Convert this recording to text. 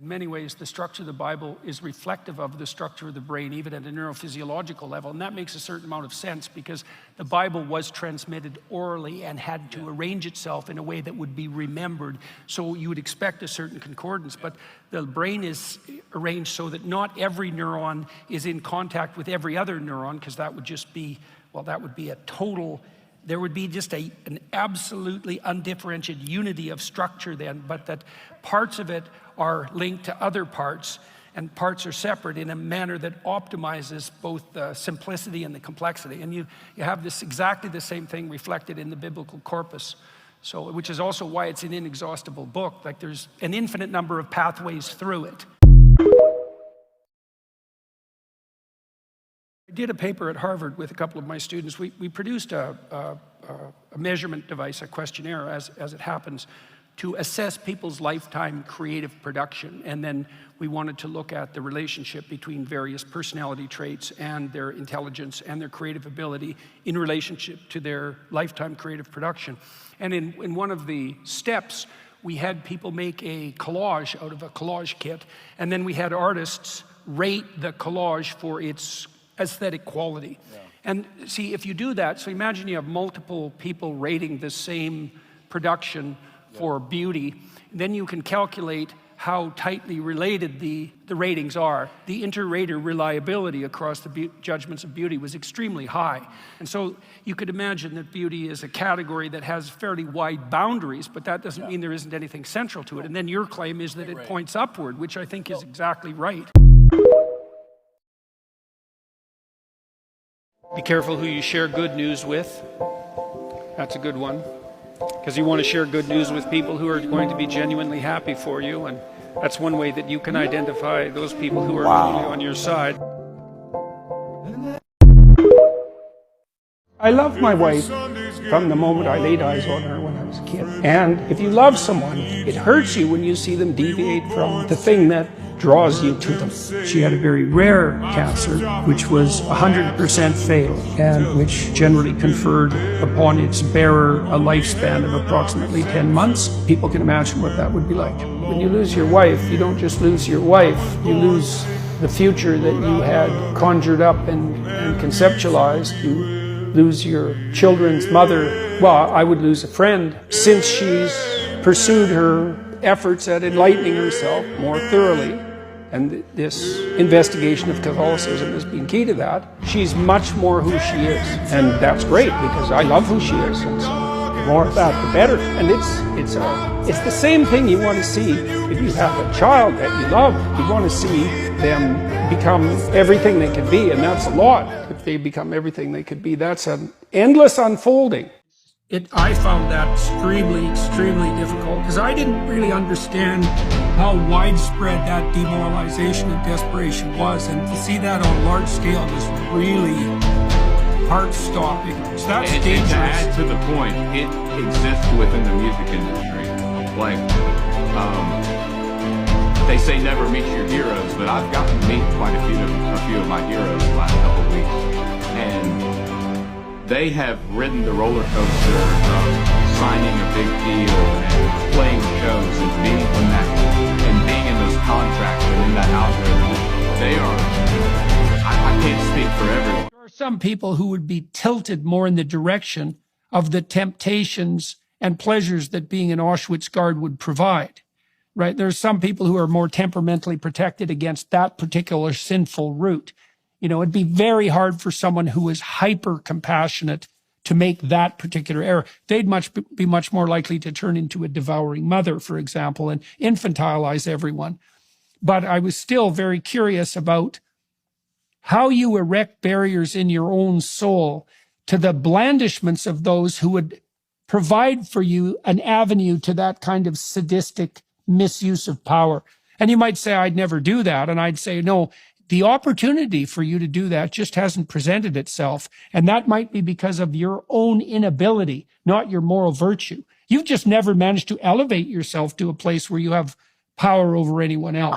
In many ways, the structure of the Bible is reflective of the structure of the brain, even at a neurophysiological level. And that makes a certain amount of sense because the Bible was transmitted orally and had to arrange itself in a way that would be remembered. So you would expect a certain concordance. But the brain is arranged so that not every neuron is in contact with every other neuron, because that would just be, well, that would be a total... There would be just an absolutely undifferentiated unity of structure then, but that parts of it are linked to other parts, and parts are separate in a manner that optimizes both the simplicity and the complexity. And you have this exactly the same thing reflected in the biblical corpus, so which is also why it's an inexhaustible book. Like, there's an infinite number of pathways through it. I did a paper at Harvard with a couple of my students. We produced a measurement device, a questionnaire, as it happens, to assess people's lifetime creative production. And then we wanted to look at the relationship between various personality traits and their intelligence and their creative ability in relationship to their lifetime creative production. And in one of the steps, we had people make a collage out of a collage kit, and then we had artists rate the collage for its aesthetic quality. Yeah. And see, if you do that, so imagine you have multiple people rating the same production for beauty, then you can calculate how tightly related the ratings are. The inter-rater reliability across the judgments of beauty was extremely high. And so you could imagine that beauty is a category that has fairly wide boundaries, but that doesn't mean there isn't anything central to it. And then your claim is that it points upward, which I think is exactly right. Be careful who you share good news with. That's a good one. Because you want to share good news with people who are going to be genuinely happy for you. And that's one way that you can identify those people who are really on your side. I loved my wife from the moment I laid eyes on her when I was a kid. And if you love someone, it hurts you when you see them deviate from the thing that draws you to them. She had a very rare cancer, which was 100% fatal, and which generally conferred upon its bearer a lifespan of approximately 10 months. People can imagine what that would be like. When you lose your wife, you don't just lose your wife, you lose the future that you had conjured up and conceptualized. You lose your children's mother. Well, I would lose a friend. Since she's pursued her efforts at enlightening herself more thoroughly, and this investigation of Catholicism has been key to that, she's much more who she is. And that's great, because I love who she is. And so the more of that, the better. And it's the same thing you want to see if you have a child that you love. You want to see them become everything they could be, and that's a lot. If they become everything they could be, that's an endless unfolding. I found that extremely difficult, because I didn't really understand how widespread that demoralization and desperation was, and to see that on a large scale was really heart-stopping. So that's dangerous. And to add to the point, it exists within the music industry. Like, they say never meet your heroes, but I've gotten to meet quite a few of my heroes the last couple of weeks, and they have ridden the roller coaster of signing a big deal and playing shows and being in that and being in those contracts and in that algorithm. They are, I can't speak for everyone. There are some people who would be tilted more in the direction of the temptations and pleasures that being an Auschwitz guard would provide, right? There are some people who are more temperamentally protected against that particular sinful route. You know, it'd be very hard for someone who is hyper-compassionate to make that particular error. They'd be much more likely to turn into a devouring mother, for example, and infantilize everyone. But I was still very curious about how you erect barriers in your own soul to the blandishments of those who would provide for you an avenue to that kind of sadistic misuse of power. And you might say, I'd never do that. And I'd say, no, the opportunity for you to do that just hasn't presented itself. And that might be because of your own inability, not your moral virtue. You've just never managed to elevate yourself to a place where you have power over anyone else.